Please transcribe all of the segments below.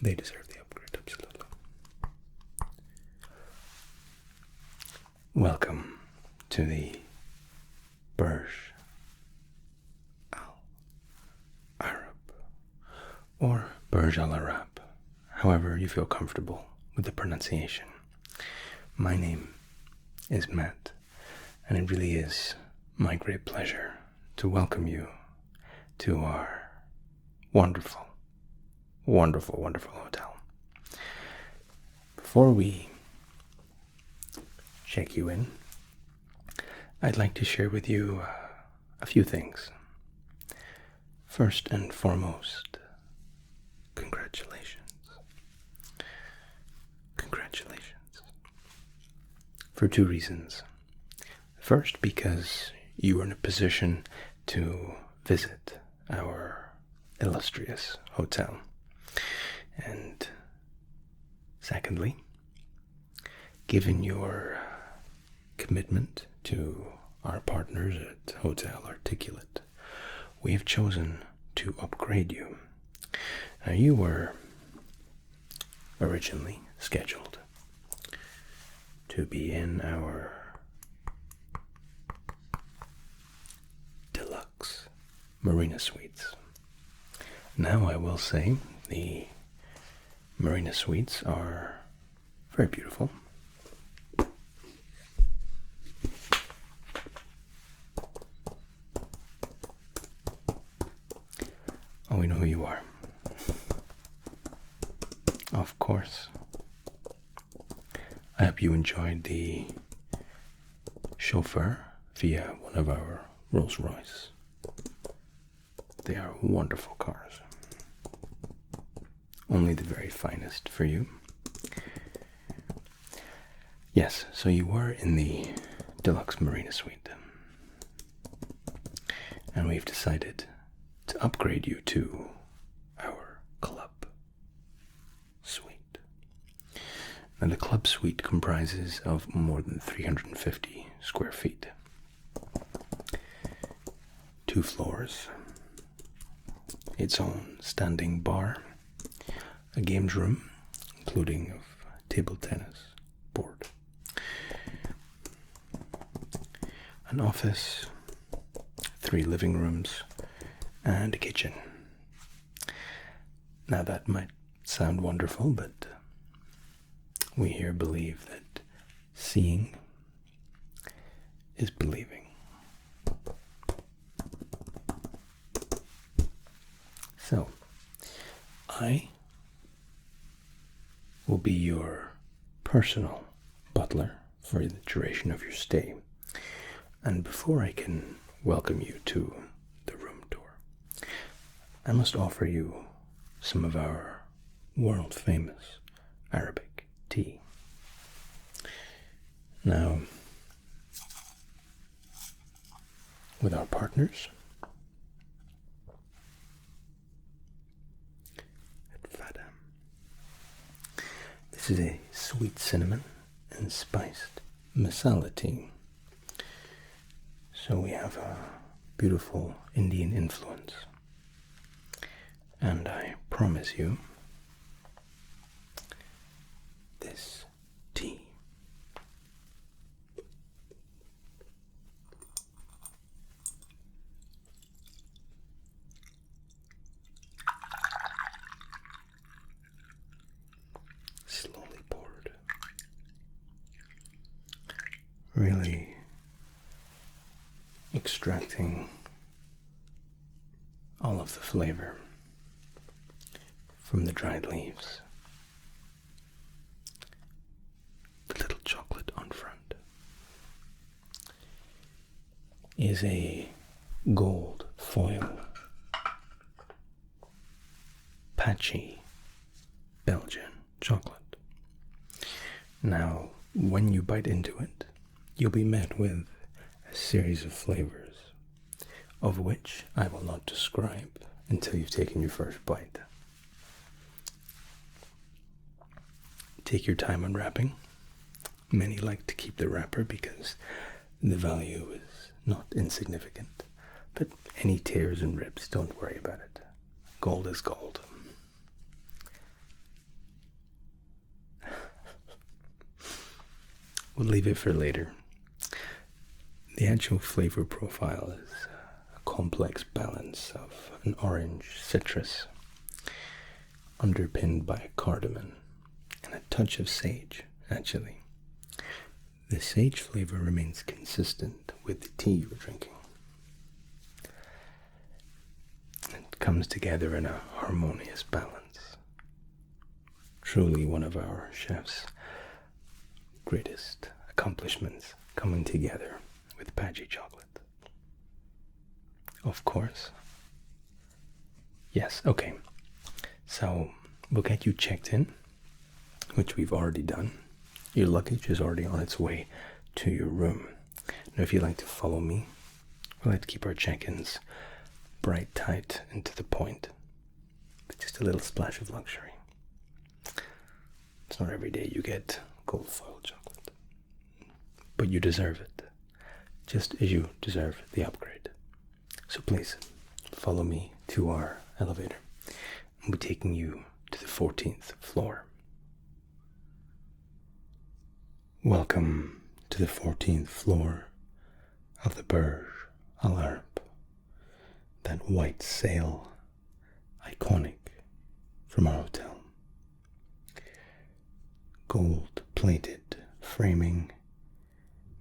They deserve the upgrade, absolutely. Welcome to the Burj Al Arab, or Burj Al Arab, however you feel comfortable with the pronunciation. My name is Matt, and it really is my great pleasure to welcome you to our wonderful, wonderful, wonderful hotel. Before we check you in, I'd like to share with you a few things. First and foremost, congratulations. Congratulations. For two reasons. First, because you are in a position to visit our illustrious hotel. And secondly, given your commitment to our partners at Hotel Articulate, we have chosen to upgrade you. Now, you were originally scheduled to be in our deluxe Marina Suites. Now, I will say the Marina Suites are very beautiful. Oh, we know who you are. Of course. I hope you enjoyed the chauffeur via one of our Rolls Royce. They are wonderful cars. Only the very finest for you. Yes, so you were in the Deluxe Marina Suite. And we've decided to upgrade you to our Club Suite. Now, the Club Suite comprises of more than 350 square feet. 2 floors, its own standing bar, a games room, including of table tennis board, an office, 3 living rooms, and a kitchen. Now, that might sound wonderful, but we here believe that seeing is believing. So, I will be your personal butler for the duration of your stay. And before I can welcome you to the room tour, I must offer you some of our world-famous Arabic tea. Now, with our partners at Fada, this is a sweet cinnamon and spiced masala tea. So we have a beautiful Indian influence. And I promise you, this tea slowly poured, really extracting all of the flavor from the dried leaves. The little chocolate on front is a gold foil patchy Belgian chocolate. Now, when you bite into it, you'll be met with a series of flavors, of which I will not describe until you've taken your first bite. Take your time unwrapping. Many like to keep the wrapper because the value is not insignificant. But any tears and rips, don't worry about it. Gold is gold. we'll leave it for later. The actual flavor profile is a complex balance of an orange citrus, underpinned by a cardamom and a touch of sage, actually. The sage flavor remains consistent with the tea you're drinking. It comes together in a harmonious balance. Truly one of our chef's greatest accomplishments, coming together with Paget chocolate. Of course. Yes, okay. So we'll get you checked in, which we've already done. Your luggage is already on its way to your room. Now if you'd like to follow me, we like to keep our check-ins bright, tight, and to the point, with just a little splash of luxury. It's not every day you get gold foil chocolate, but you deserve it, just as you deserve the upgrade. So please, follow me to our elevator. I'll be taking you to the 14th floor. Welcome to the 14th floor of the Burj Al Arab. That white sail, iconic from our hotel. Gold-plated framing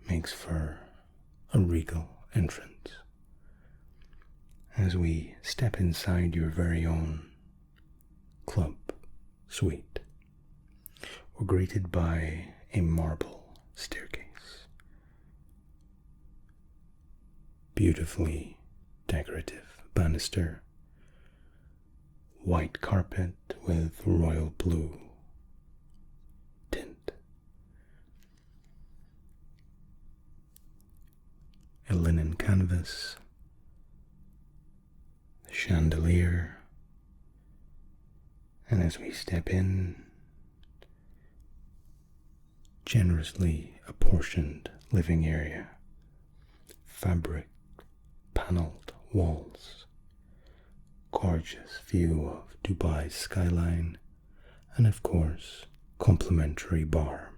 makes for a regal entrance. As we step inside your very own club suite, we're greeted by a marble staircase, beautifully decorative banister, white carpet with royal blue tint, a linen canvas, a chandelier, and as we step in, generously apportioned living area, fabric paneled walls, gorgeous view of Dubai's skyline, and of course, complimentary bar.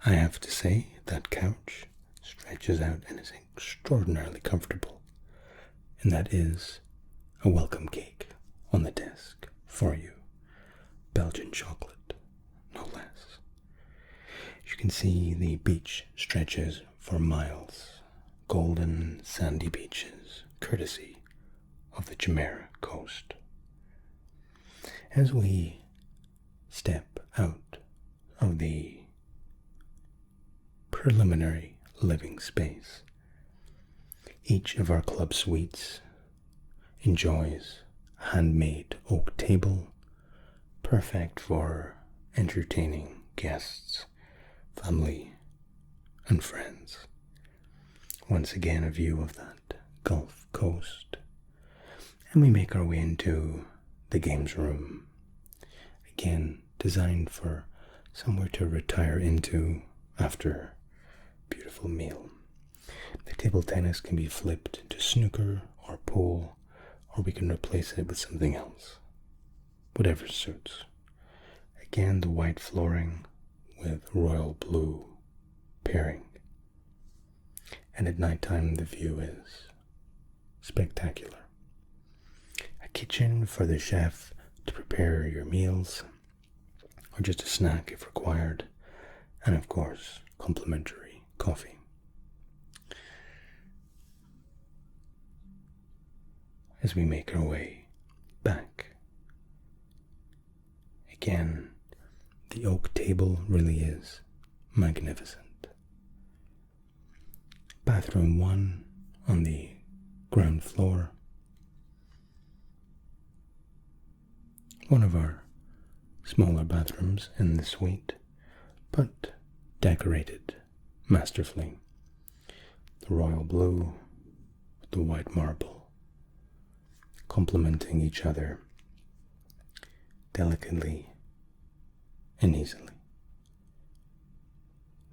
I have to say that couch stretches out and is extraordinarily comfortable, and that is a welcome cake on the desk for you. Belgian chocolate, no less. As you can see, the beach stretches for miles. Golden sandy beaches, courtesy of the Jumeirah coast. As we step out of the preliminary living space, each of our club suites enjoys a handmade oak table, perfect for entertaining guests, family, and friends. Once again, a view of that Gulf Coast. And we make our way into the games room. Again, designed for somewhere to retire into after a beautiful meal. The table tennis can be flipped into snooker or pool, or we can replace it with something else. Whatever suits. Again, the white flooring with royal blue pairing. And at nighttime, the view is spectacular. A kitchen for the chef to prepare your meals, or just a snack if required, and of course, complimentary coffee. As we make our way back, again, the oak table really is magnificent. Bathroom 1 on the ground floor. One of our smaller bathrooms in the suite, but decorated masterfully. The royal blue with the white marble, complementing each other delicately and easily.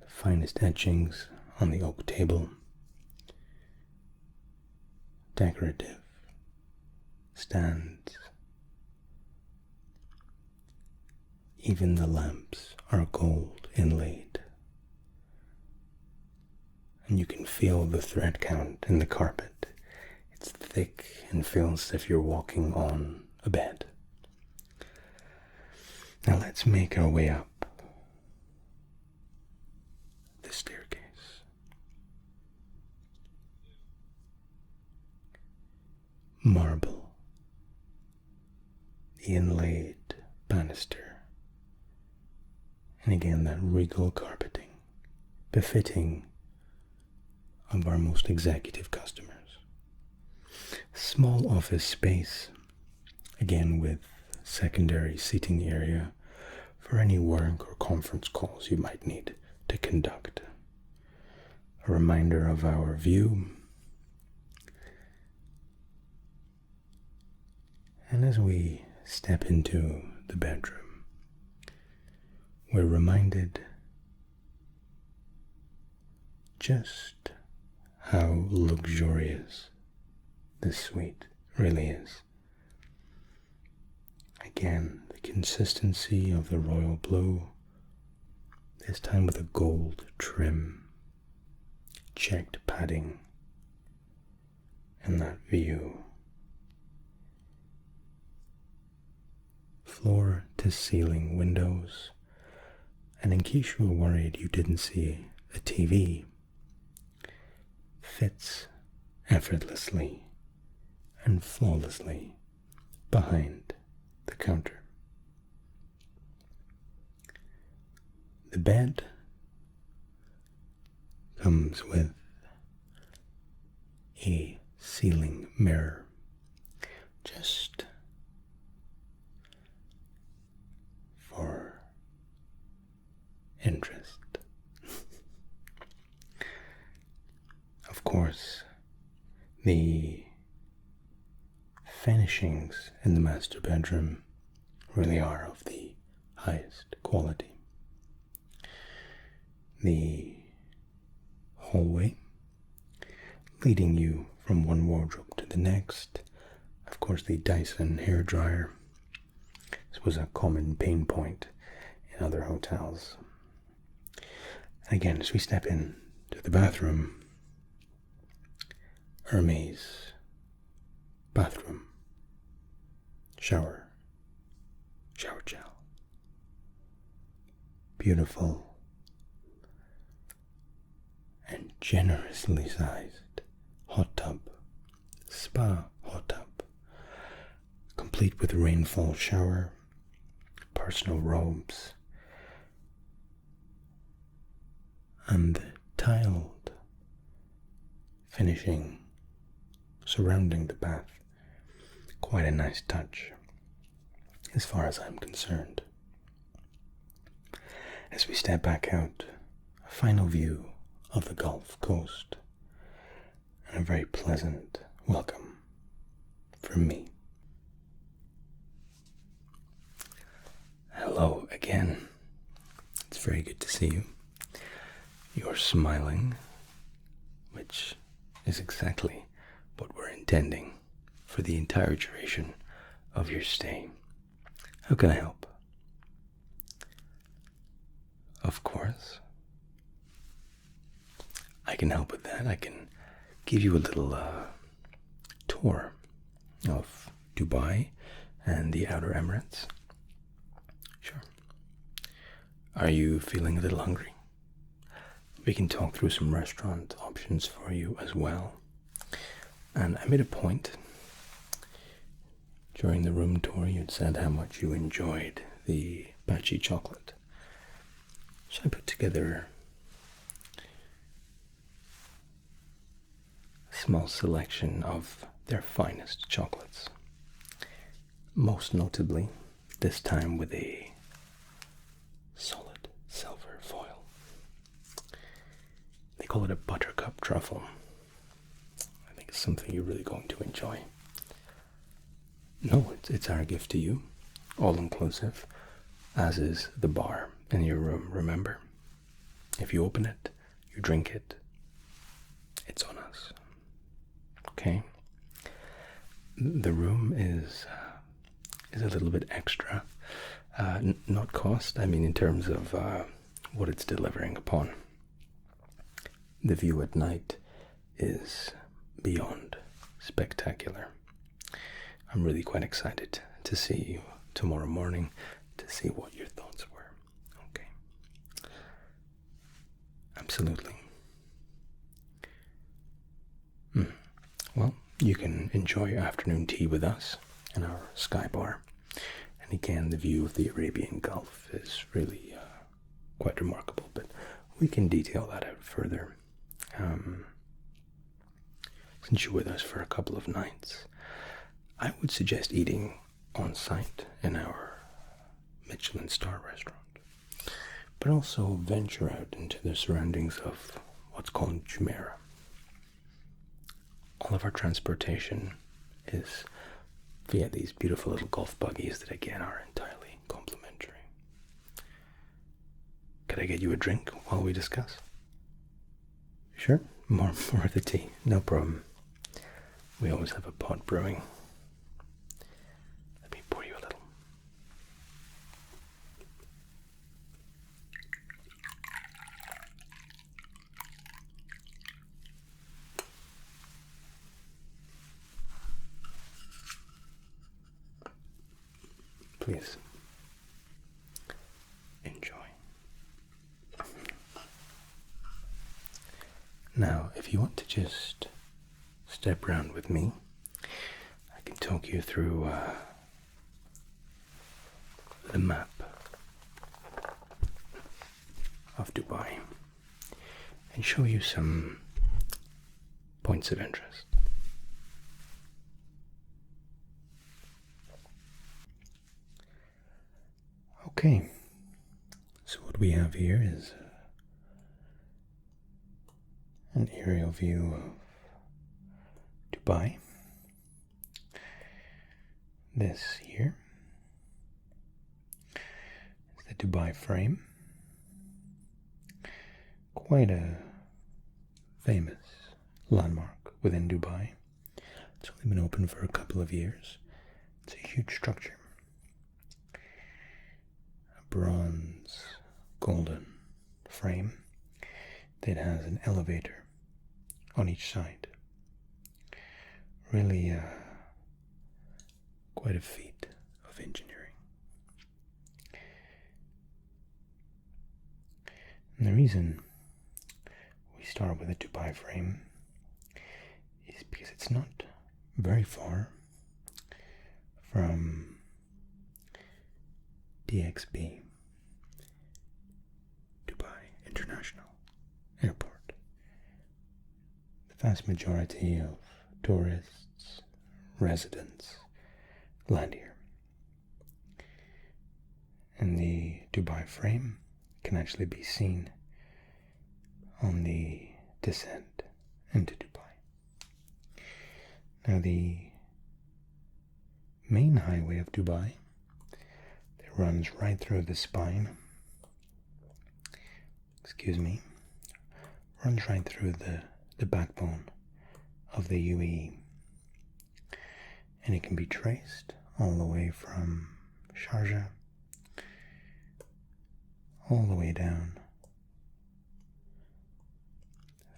The finest etchings on the oak table, decorative stands, Even the lamps are gold inlaid, and you can feel the thread count in the carpet. It's thick and feels as if you're walking on a bed. Now let's make our way up the staircase. Marble, the inlaid banister, and again that regal carpeting, befitting of our most executive customers. Small office space, again with secondary seating area for any work or conference calls you might need to conduct. A reminder of our view. And as we step into the bedroom, we're reminded just how luxurious this suite really is. Again, the consistency of the royal blue, this time with a gold trim, checked padding, and that view. Floor to ceiling windows, and in case you were worried you didn't see a TV, fits effortlessly and flawlessly behind the counter. The bed comes with a ceiling mirror, just for interest. Of course, the furnishings in the master bedroom really are of the highest quality. The hallway leading you from one wardrobe to the next. Of course, the Dyson hairdryer. This was a common pain point in other hotels. And again, as we step in to the bathroom, Hermes bathroom, shower gel, beautiful and generously sized hot tub, spa hot tub, complete with rainfall shower, personal robes, and tiled finishing surrounding the bath. Quite a nice touch, as far as I'm concerned. As we step back out, a final view of the Gulf Coast, and a very pleasant welcome from me. Hello again. It's very good to see you. You're smiling, which is exactly what we're intending for the entire duration of your stay. How can I help? Of course, I can help with that. I can give you a little tour of Dubai and the Outer Emirates. Sure. Are you feeling a little hungry? We can talk through some restaurant options for you as well. And I made a point during the room tour. You'd said how much you enjoyed the Bachi chocolate. So I put together a small selection of their finest chocolates. Most notably, this time with a solid silver foil. They call it a buttercup truffle. I think it's something you're really going to enjoy. No, it's our gift to you, all inclusive, as is the bar in your room, remember? If you open it, you drink it, it's on us. Okay? The room is a little bit extra. Not cost, I mean in terms of what it's delivering upon. The view at night is beyond spectacular. I'm really quite excited to see you tomorrow morning to see what your thoughts were. Okay. Absolutely. Well, you can enjoy your afternoon tea with us in our sky bar. And again, the view of the Arabian Gulf is really quite remarkable, but we can detail that out further. Since you're with us for a couple of nights, I would suggest eating on site in our Michelin star restaurant, but also venture out into the surroundings of what's called Jumeirah. All of our transportation is via these beautiful little golf buggies that again are entirely complimentary. Could I get you a drink while we discuss? Sure, more of the tea, no problem. We always have a pot brewing. Let me pour you a little. Please enjoy. Now, if you want to just step round with me, I can talk you through the map of Dubai and show you some points of interest. Okay, so what we have here is an aerial view of Dubai. This here is the Dubai frame. Quite a famous landmark within Dubai. It's only been open for a couple of years. It's a huge structure. A bronze golden frame that has an elevator on each side. Really quite a feat of engineering. And the reason we start with a Dubai frame is because it's not very far from DXB, Dubai International Airport. The vast majority of tourists, residents land here. And the Dubai frame can actually be seen on the descent into Dubai. Now the main highway of Dubai that runs right through the spine, runs right through the backbone of the UAE. And it can be traced all the way from Sharjah all the way down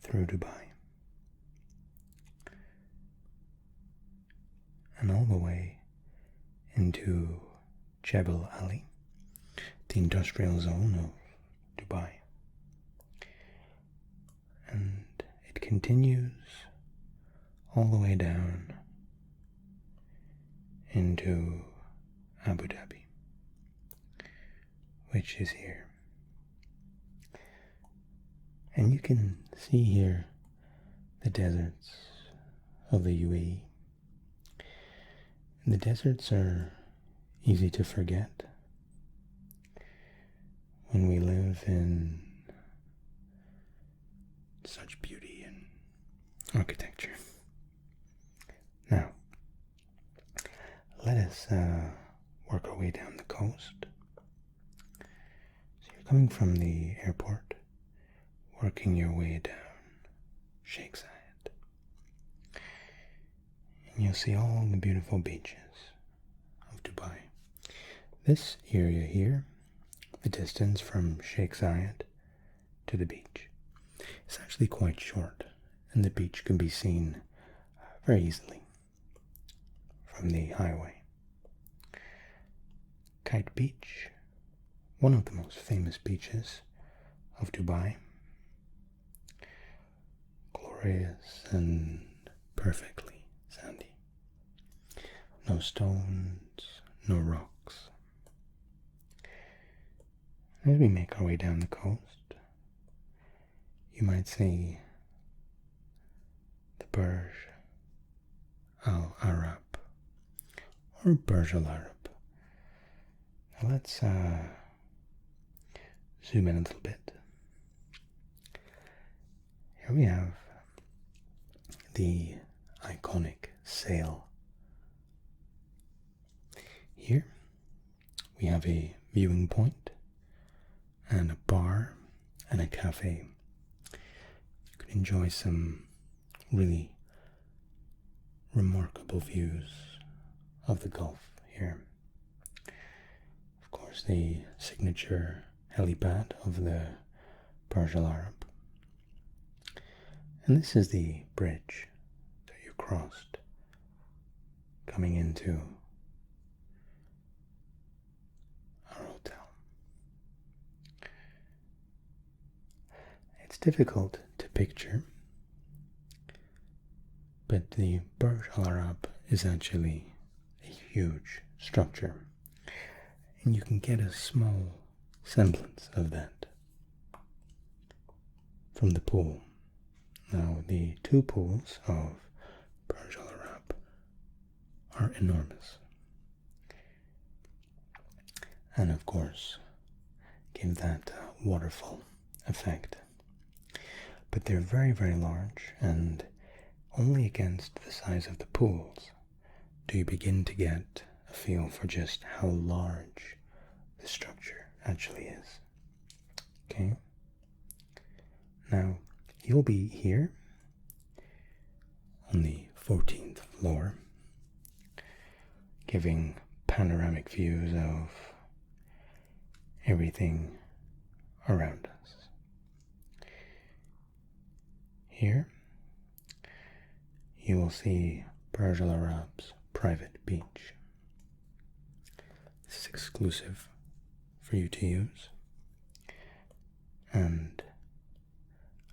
through Dubai and all the way into Jebel Ali, the industrial zone of Dubai. And it continues all the way down into Abu Dhabi, which is here. And you can see here the deserts of the UAE. And the deserts are easy to forget when we live in such beauty and architecture. Now, let us work our way down the coast. So you're coming from the airport, working your way down Sheikh Zayed, and you'll see all the beautiful beaches of Dubai. This area here, the distance from Sheikh Zayed to the beach, is actually quite short, and the beach can be seen very easily from the highway. Kite Beach, one of the most famous beaches of Dubai. Glorious and perfectly sandy. No stones, no rocks. As we make our way down the coast, you might see the Burj Al Arab, or Burj Al Arab. Now let's zoom in a little bit. Here we have the iconic sail. Here we have a viewing point and a bar and a cafe. You can enjoy some really remarkable views of the Gulf here. Of course, the signature helipad of the Burj Al Arab. And this is the bridge that you crossed coming into our hotel. It's difficult to picture, but the Burj Al Arab is actually a huge structure, and you can get a small semblance of that from the pool. Now, the two pools of Burj Al Arab are enormous, and of course give that waterfall effect. But they're very, very large, and only against the size of the pools do you begin to get a feel for just how large the structure actually is. Okay? Now, you'll be here on the 14th floor, giving panoramic views of everything around us. Here, you will see Burj Al Arab's private beach. This is exclusive for you to use, and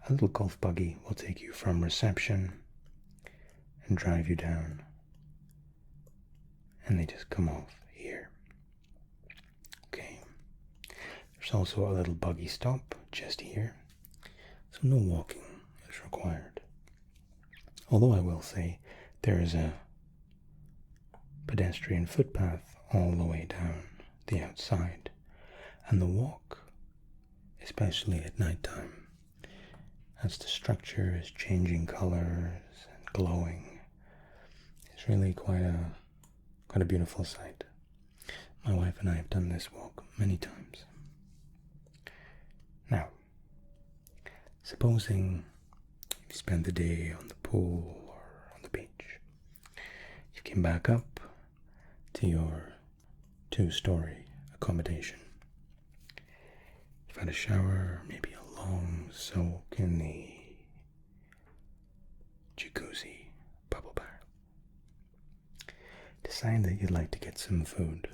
a little golf buggy will take you from reception and drive you down, and they just come off here. Okay. There's also a little buggy stop just here, so no walking is required. Although I will say there is a pedestrian footpath all the way down the outside, and the walk, especially at night time, as the structure is changing colors and glowing, it's really quite a beautiful sight. My wife and I have done this walk many times. Now, supposing you spend the day on the pool or on the beach, you came back up to your 2-story accommodation. You've had a shower, maybe a long soak in the jacuzzi bubble bath. Decide that you'd like to get some food.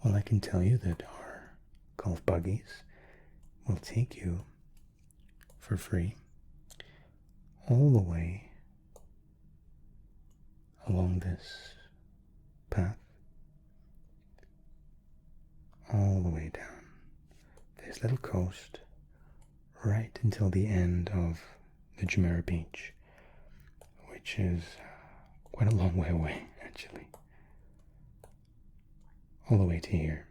Well, I can tell you that our golf buggies will take you for free all the way along this path, all the way down this little coast, right until the end of the Jumeirah Beach, which is quite a long way away, actually. All the way to here.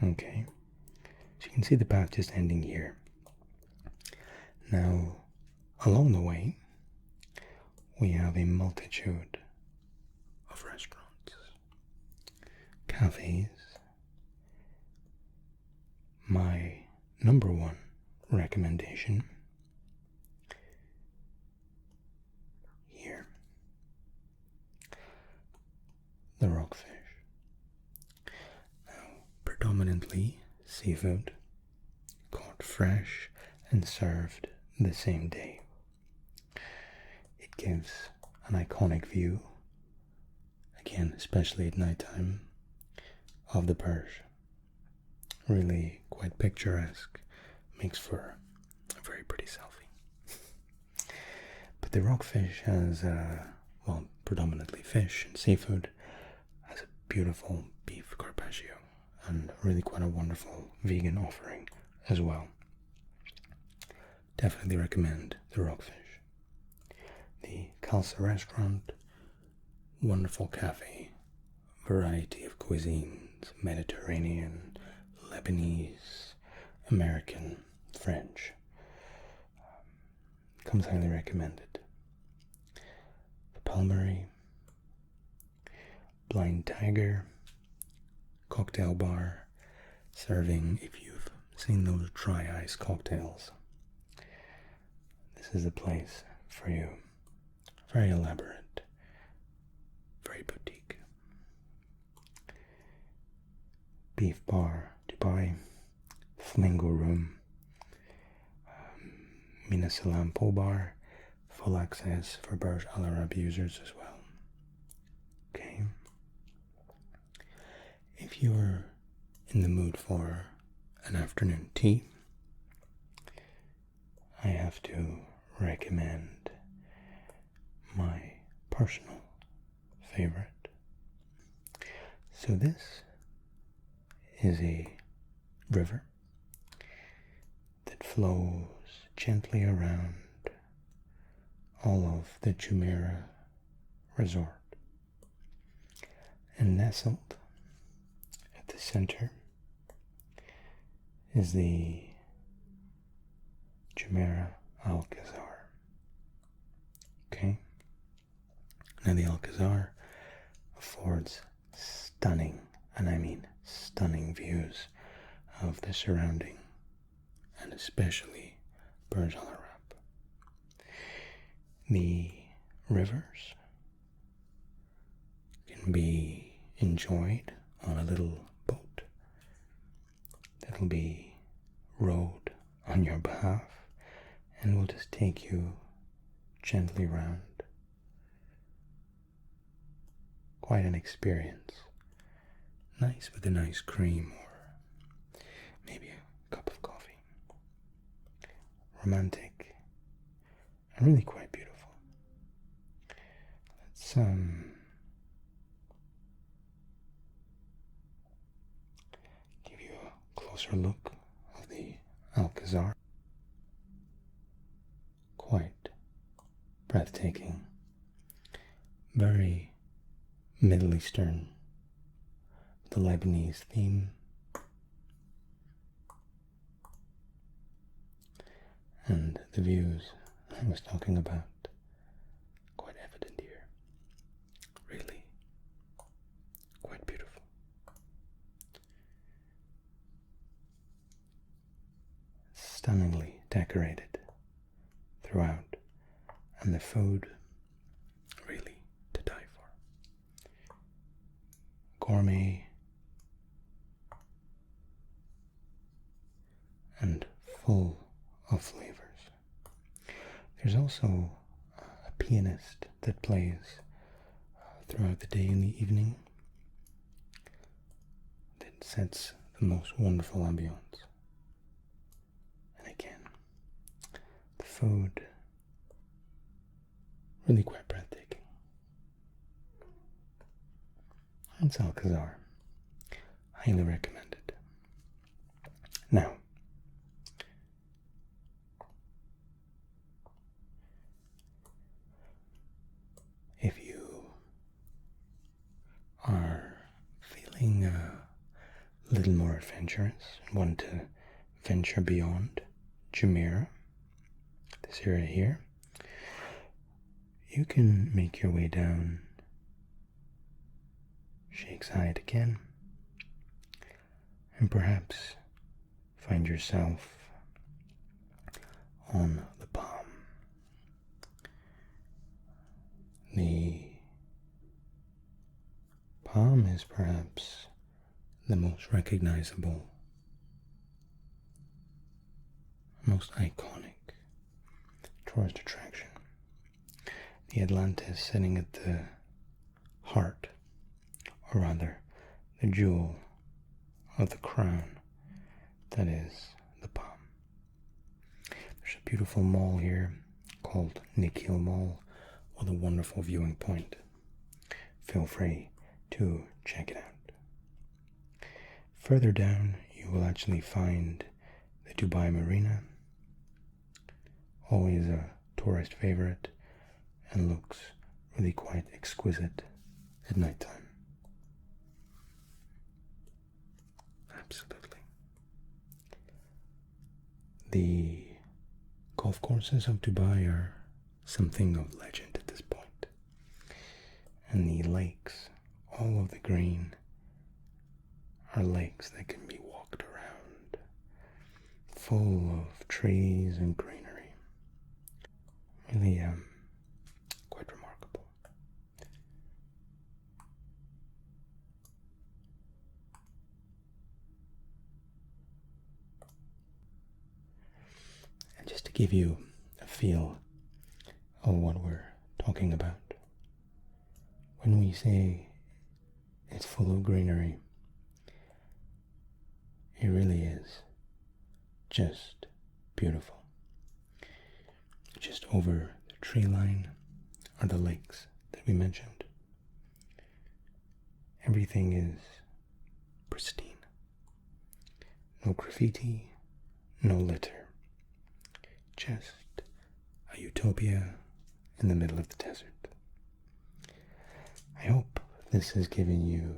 Okay. So you can see the path just ending here. Now, along the way, we have a multitude of restaurants, cafes. My number one recommendation here, the rockfish. predominantly seafood, caught fresh and served the same day. It gives an iconic view, again, especially at nighttime, of the Burj. Really quite picturesque, makes for a very pretty selfie. But the rockfish has, well, predominantly fish and seafood, has a beautiful beef carpaccio, and really quite a wonderful vegan offering as well. Definitely recommend the rockfish. The Khalsa restaurant, wonderful cafe, variety of cuisines, Mediterranean, Lebanese, American, French. Comes highly recommended. The Palmery, Blind Tiger, cocktail bar, serving, if you've seen those dry ice cocktails, this is the place for you. Very elaborate, very boutique. Beef Bar, Dubai, Flamingo Room, Mina Salam Pool Bar, full access for Burj Al Arab users as well. Okay. If you're in the mood for an afternoon tea, I have to recommend my personal favorite. So this is a river that flows gently around all of the Jumeirah Resort, and nestled at the center is the Jumeirah Alcazar. Okay? Now the Alcazar affords stunning, and I mean stunning, views of the surrounding, and especially Burj Al Arab. The rivers can be enjoyed on a little boat that'll be rowed on your behalf and will just take you gently round. Quite an experience. Nice with an ice cream or maybe a cup of coffee. Romantic and really quite beautiful. Let's give you a closer look of the Alcazar. Quite breathtaking. Very Middle Eastern, the Lebanese theme. And the views I was talking about, quite evident here. Really quite beautiful. Stunningly decorated throughout, and the food really to die for. Gourmet and full of flavors. There's also a pianist that plays throughout the day and the evening that sets the most wonderful ambience. And again, the food really quite breathtaking. It's Alcazar. Highly recommended. Now, if you are feeling a little more adventurous and want to venture beyond Jumeirah, this area here, you can make your way down Sheikh Zayed again, and perhaps find yourself on the Palm. The Palm is perhaps the most recognizable, most iconic tourist attraction. The Atlantis sitting at the heart, or rather, the jewel of the crown that is the palm. There's a beautiful mall here called Nikhil Mall with a wonderful viewing point. Feel free to check it out. Further down, you will actually find the Dubai Marina, always a tourist favorite, and looks really quite exquisite at nighttime. Absolutely. The golf courses of Dubai are something of legend at this point. And the lakes, all of the green, are lakes that can be walked around, full of trees and greenery. Really, quite remarkable. And just to give you a feel of what we're talking about, when we say it's full of greenery, it really is just beautiful. Just over the tree line are the lakes that we mentioned. Everything is pristine. No graffiti, no litter. Just a utopia in the middle of the desert. I hope this has given you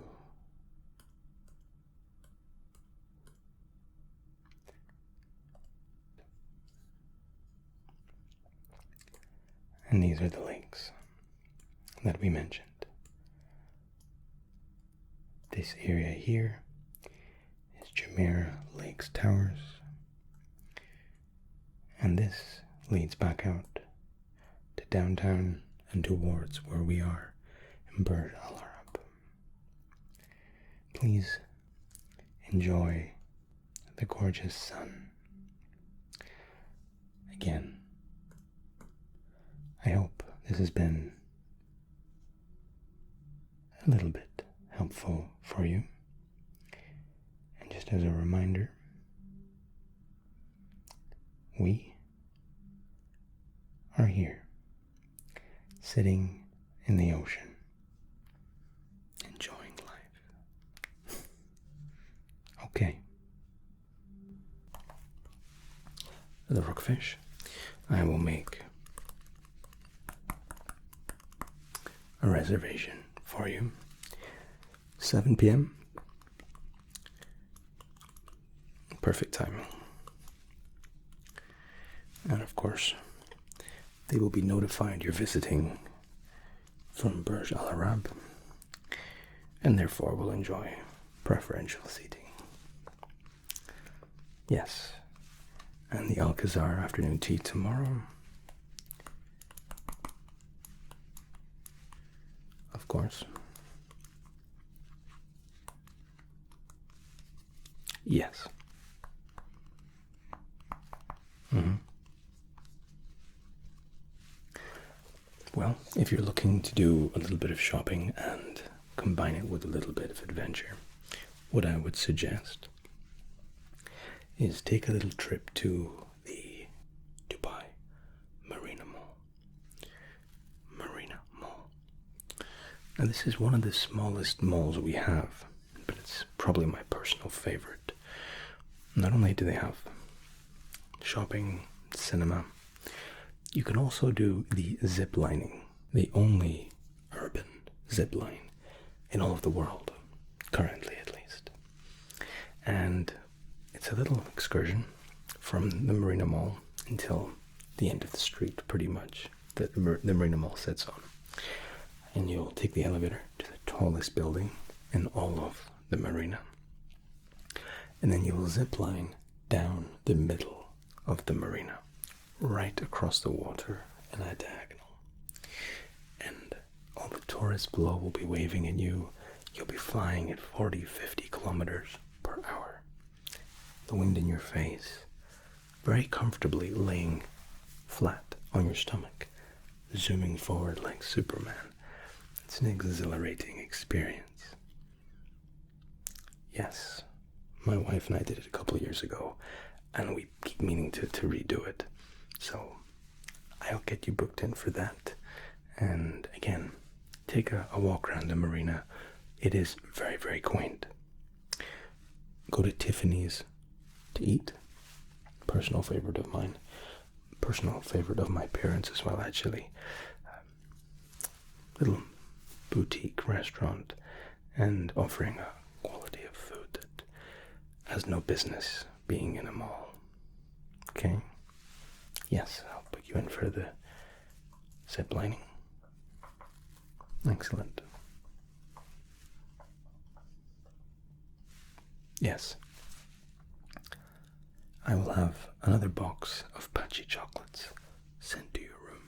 and these are the lakes that we mentioned. This area here is Jumeirah Lakes Towers, and this leads back out to downtown and towards where we are in Burj Al Arab. Please enjoy the gorgeous sun. Again, I hope this has been a little bit helpful for you. And just as a reminder, we are here, sitting in the ocean, enjoying life. Okay. The rockfish, I will make a reservation for you. 7 p.m. Perfect timing. And of course, they will be notified you're visiting from Burj Al Arab, and therefore will enjoy preferential seating. Yes, and the Alcazar afternoon tea tomorrow. Of course. Yes. Well, if you're looking to do a little bit of shopping and combine it with a little bit of adventure, what I would suggest is take a little trip to the Dubai Marina Mall. Now, this is one of the smallest malls we have, but it's probably my personal favorite. Not only do they have shopping, cinema, you can also do the zip lining, the only urban zip line in all of the world, currently at least. And it's a little excursion from the Marina Mall until the end of the street, pretty much, that the Marina Mall sits on. And you'll take the elevator to the tallest building in all of the marina. And then you will zip line down the middle of the marina, right across the water in a diagonal. And all the tourists below will be waving at you. you'll be flying at 40, 50 kilometers per hour. The wind in your face, very comfortably laying flat on your stomach, zooming forward like Superman. It's an exhilarating experience. Yes, my wife and I did it a couple of years ago, and we keep meaning to redo it. So I'll get you booked in for that. And again, take a walk around the marina. It is very, very quaint. Go to Tiffany's to eat. Personal favorite of mine. Personal favorite of my parents as well, actually. Little boutique restaurant, and offering a quality of food that has no business being in a mall. Okay? Yes, I'll put you in for the zip lining. Excellent. Yes. I will have another box of patchy chocolates sent to your room.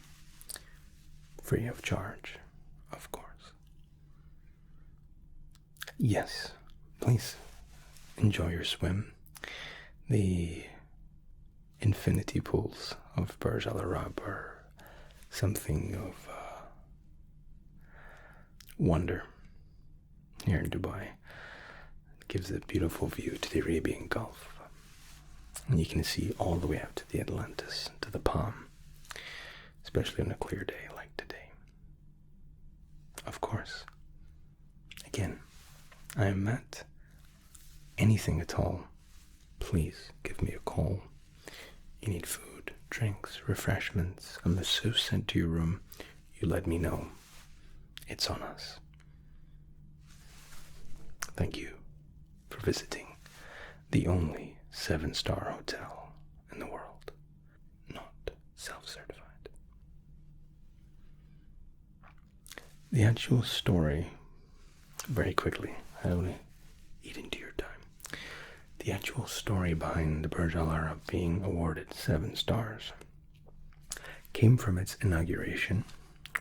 Free of charge, of course. Yes, please enjoy your swim. The infinity pools of Burj Al Arab are something of wonder here in Dubai. It gives a beautiful view to the Arabian Gulf. And you can see all the way out to the Atlantis, to the Palm, especially on a clear day like today. Of course. Again, I am Matt. Anything at all, please give me a call. You need food, drinks, refreshments, a masseuse sent to your room, you let me know. It's on us. Thank you for visiting the only 7-star hotel in the world, not self-certified. The actual story, very quickly, I don't want to eat into your time. The actual story behind the Burj Al Arab being awarded 7 stars came from its inauguration.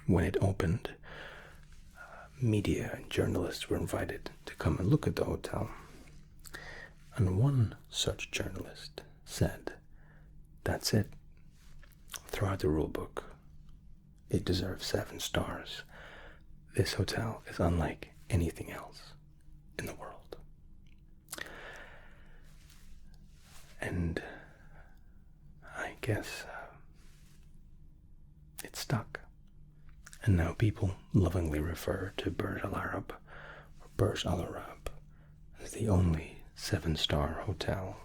When it opened, media and journalists were invited to come and look at the hotel. And one such journalist said, "That's it. Throw out the rule book. It deserves 7 stars. This hotel is unlike anything else in the world." And I guess it stuck. And now people lovingly refer to Burj Al Arab or Burj Al Arab as the only 7-star hotel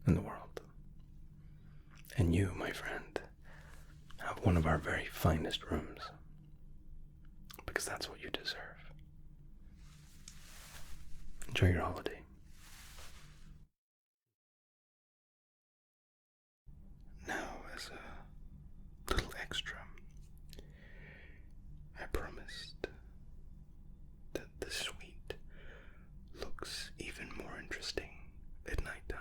in the world. And you, my friend, have one of our very finest rooms, because that's what you deserve. Enjoy your holiday. Now, as a little extra, I promised that the suite looks even more interesting at nighttime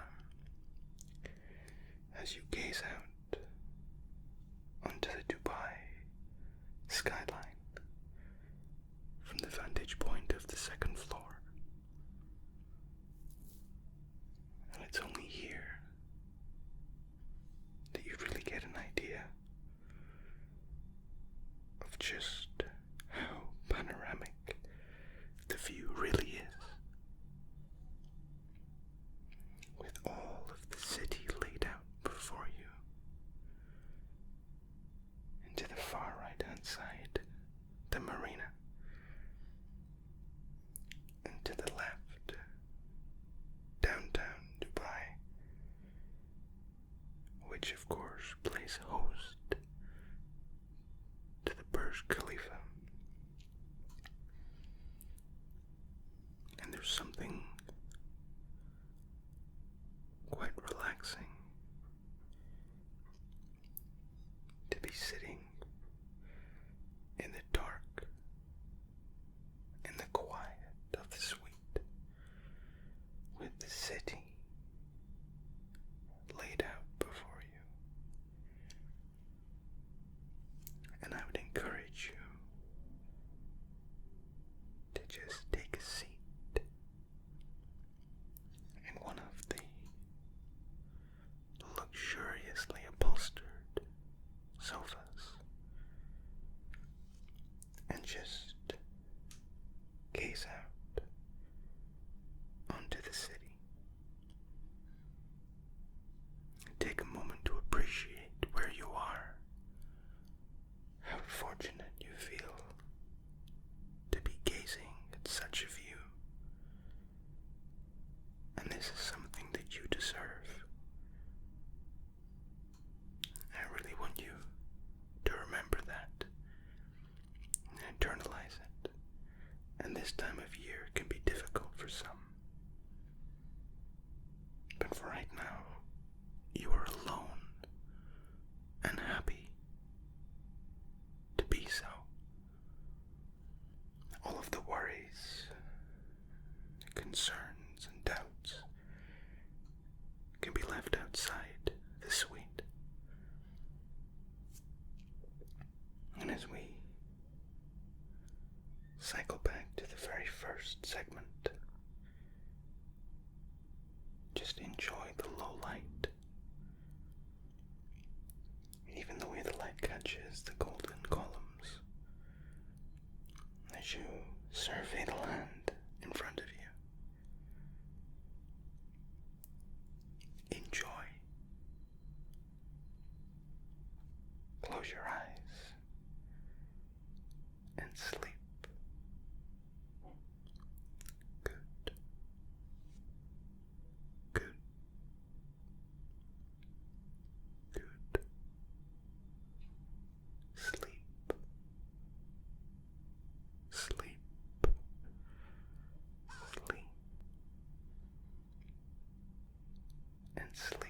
as you gaze out onto the Dubai skyline from the vantage point of the 2nd floor. And it's only here that you really get an idea of just how panoramic the view really is, with all of the city laid out before you. And to the far right hand side, the marina, and to the left, downtown Dubai, which of course plays host to the Burj Khalifa. And there's something quite relaxing to be sitting in the dark, in the quiet of the suite, with the city laid out before you. And I would encourage you to just take a seat gaze out onto the city. Take a moment to appreciate where you are, how fortunate you feel to be gazing at such a view. And this is something that you deserve. I really want you to remember that and internalize it. And this time of year can be difficult for some. But for right now, you are alone and happy to be so. All of the worries, concerns, and doubts can be left outside the suite. And as we cycle back to the very first segment, just enjoy the low light. Even the way the light catches the golden columns as you survey the land in front of you. Enjoy. Close your eyes and sleep. Good. Good. Good. Sleep. Sleep. Sleep. And sleep.